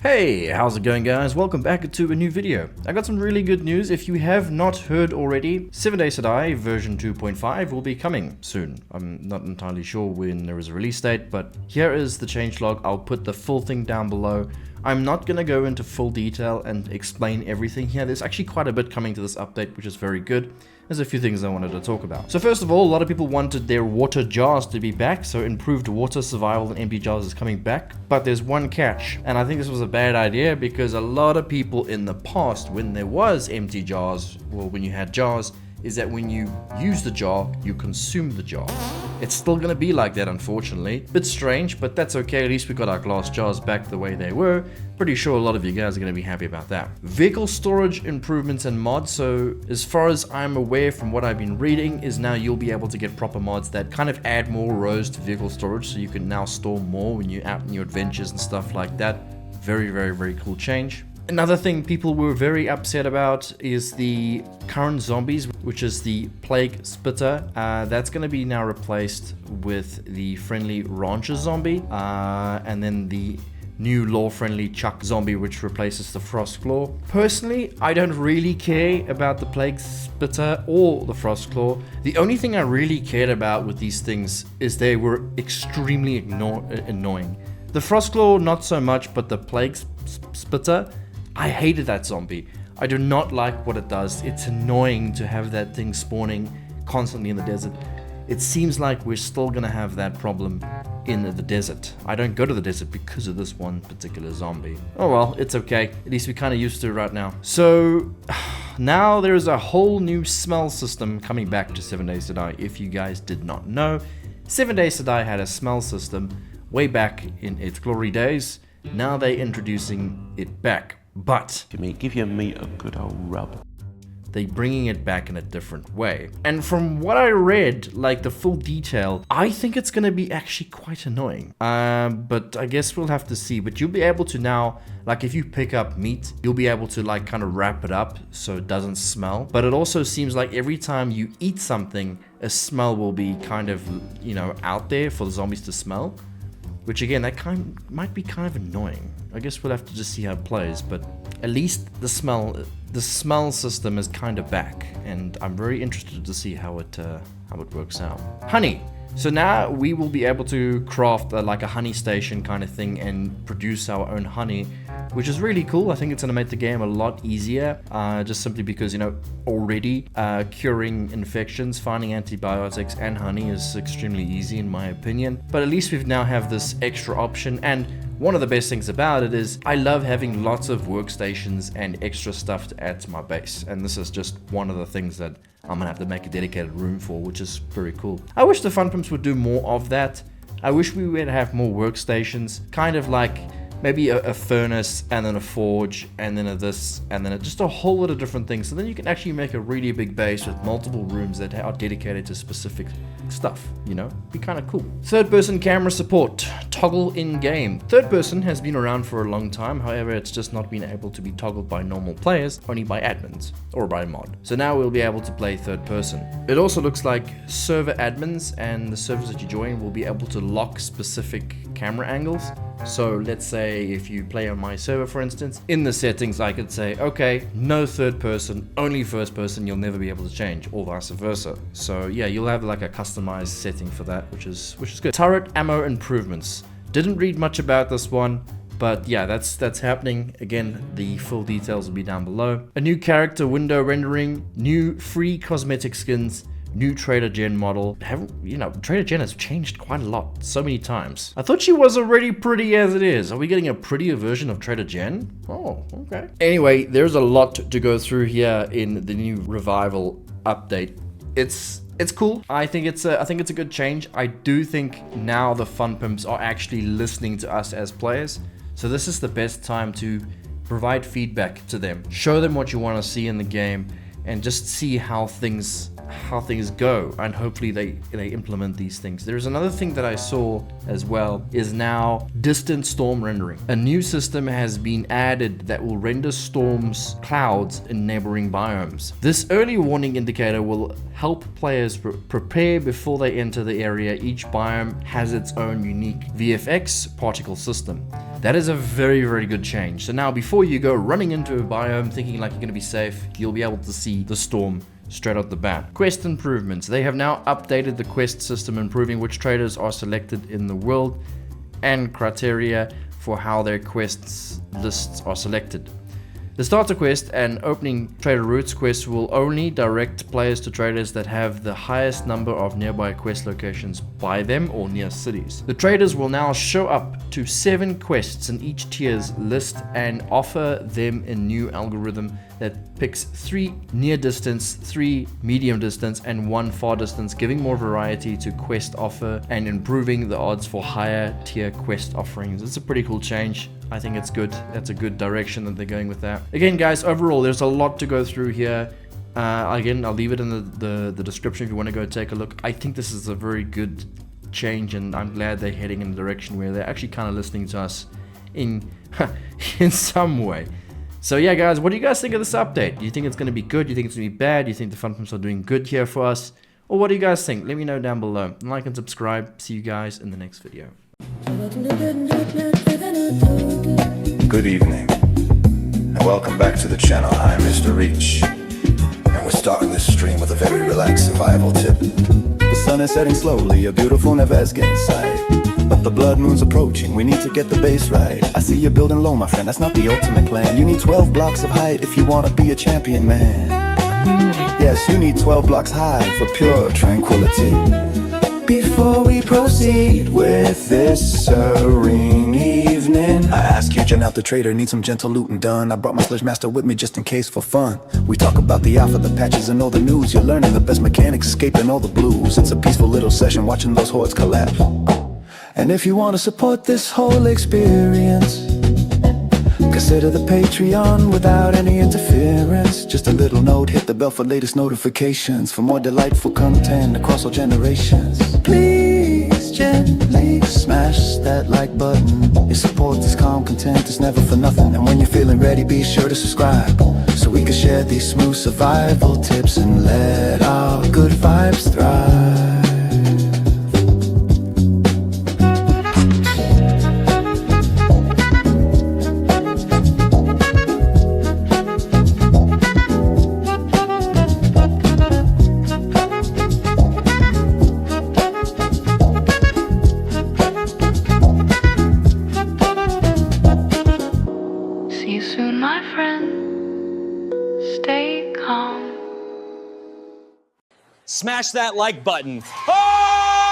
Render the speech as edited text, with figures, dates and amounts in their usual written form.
Hey, how's it going guys? Welcome back to a new video. I got some really good news. If you have not heard already, 7 Days to Die version 2.5 will be coming soon. I'm not entirely sure when there is a release date, but here is the changelog. I'll put the full thing down below. I'm not going to go into full detail and explain everything here. There's actually quite a bit coming to this update, which is very good. There's a few things I wanted to talk about. So first of all, a lot of people wanted their water jars to be back, so improved water survival in empty jars is coming back, but there's one catch, and I think this was a bad idea because a lot of people in the past, when there was empty jars, well, when you had jars, is that when you use the jar, you consume the jar. It's still gonna be like that, unfortunately. Bit strange, but that's okay. At least we got our glass jars back the way they were. Pretty sure a lot of you guys are gonna be happy about that. Vehicle storage improvements and mods. So as far as I'm aware from what I've been reading, is now you'll be able to get proper mods that kind of add more rows to vehicle storage. So you can now store more when you're out in your adventures and stuff like that. Very, very, very cool change. Another thing people were very upset about is the current zombies, which is the plague spitter. That's going to be now replaced with the friendly rancher zombie, and then the new law-friendly chuck zombie, which replaces the frost claw. Personally, I don't really care about the plague spitter or the frost claw. The only thing I really cared about with these things is they were extremely annoying. The frost claw, not so much, but the plague spitter, I hated that zombie. I do not like what it does. It's annoying to have that thing spawning constantly in the desert. It seems like we're still gonna have that problem in the desert. I don't go to the desert because of this one particular zombie. Oh well, it's okay. At least we're kind of used to it right now. So now there's a whole new smell system coming back to 7 Days to Die. If you guys did not know, 7 Days to Die had a smell system way back in its glory days. Now they're introducing it back. But give your meat a good old rub. They're bringing it back in a different way. And from what I read, like the full detail, I think it's going to be actually quite annoying. But I guess we'll have to see. But you'll be able to now, like if you pick up meat, you'll be able to like kind of wrap it up so it doesn't smell. But it also seems like every time you eat something, a smell will be kind of, you know, out there for the zombies to smell. Which again, that might be kind of annoying. I guess we'll have to just see how it plays, but at least the smell system is kind of back, and I'm very interested to see how it works out. Honey. So now we will be able to craft like a honey station kind of thing and produce our own honey, which is really cool. I think it's going to make the game a lot easier, just simply because, you know, already curing infections, finding antibiotics and honey is extremely easy in my opinion. But at least we now have this extra option, and one of the best things about it is I love having lots of workstations and extra stuff to add to my base, and this is just one of the things that I'm gonna have to make a dedicated room for, which is very cool. I wish the FunPimps would do more of that. I wish we would have more workstations, kind of like maybe a furnace and then a forge and then this and then just a whole lot of different things. So then you can actually make a really big base with multiple rooms that are dedicated to specific stuff, you know? Be kind of cool. Third person camera support, toggle in game. Third person has been around for a long time. However, it's just not been able to be toggled by normal players, only by admins or by mod. So now we'll be able to play third person. It also looks like server admins and the servers that you join will be able to lock specific camera angles. So let's say if you play on my server, for instance, in the settings, I could say, okay, no third person, only first person, you'll never be able to change, or vice versa. So yeah, you'll have like a customized setting for that, which is good. Turret ammo improvements. Didn't read much about this one, but yeah, that's happening. Again, the full details will be down below. A new character window rendering, new free cosmetic skins, new Trader Jen model. Trader Jen has changed quite a lot, so many times. I thought she was already pretty as it is. Are we getting a prettier version of Trader Jen? Oh, okay. Anyway, there's a lot to go through here in the new revival update. It's cool. I think it's a good change. I do think now the FunPimps are actually listening to us as players. So this is the best time to provide feedback to them. Show them what you want to see in the game, and just see how things go, and hopefully they implement these things. There's another thing that I saw as well, is now distant storm rendering. A new system has been added that will render storms clouds in neighboring biomes. This early warning indicator will help players prepare before they enter the area. Each biome has its own unique VFX particle system. That is a very, very good change. So now before you go running into a biome thinking like you're going to be safe, you'll be able to see the storm straight out the bat. Quest improvements. They have now updated the quest system, improving which traders are selected in the world and criteria for how their quests lists are selected. The starter quest and opening trader routes quest will only direct players to traders that have the highest number of nearby quest locations by them or near cities. The traders will now show up to 7 quests in each tier's list and offer them a new algorithm that picks 3 near distance, 3 medium distance, and 1 far distance, giving more variety to quest offer and improving the odds for higher tier quest offerings. It's a pretty cool change. I think it's good. That's a good direction that they're going with that. Again, guys, overall, there's a lot to go through here. Again, I'll leave it in the description if you want to go take a look. I think this is a very good change, and I'm glad they're heading in a direction where they're actually kind of listening to us in in some way. So yeah, guys, what do you guys think of this update? Do you think it's going to be good? Do you think it's going to be bad? Do you think the FunPimps are doing good here for us? Or what do you guys think? Let me know down below. Like and subscribe. See you guys in the next video. Good evening, and welcome back to the channel. I'm Mr. Reach, and we're starting this stream with a very relaxed survival tip. The sun is setting slowly, a beautiful Nevescan sight, but the blood moon's approaching, we need to get the base right. I see you're building low, my friend, that's not the ultimate plan. You need 12 blocks of height if you want to be a champion, man. Yes, you need 12 blocks high for pure tranquility. Before we proceed with this serene evening, I ask you, Jen out the trader, need some gentle looting done. I brought my sledge master with me just in case for fun. We talk about the alpha, the patches, and all the news. You're learning the best mechanics, escaping all the blues. It's a peaceful little session, watching those hordes collapse. And if you want to support this whole experience, consider the Patreon without any interference. Just a little note, hit the bell for latest notifications, for more delightful content across all generations. Please gently smash that like button. Your support is calm content, it's never for nothing. And when you're feeling ready, be sure to subscribe, so we can share these smooth survival tips and let our good vibes thrive. See you soon, my friend. Stay calm. Smash that like button. Ah!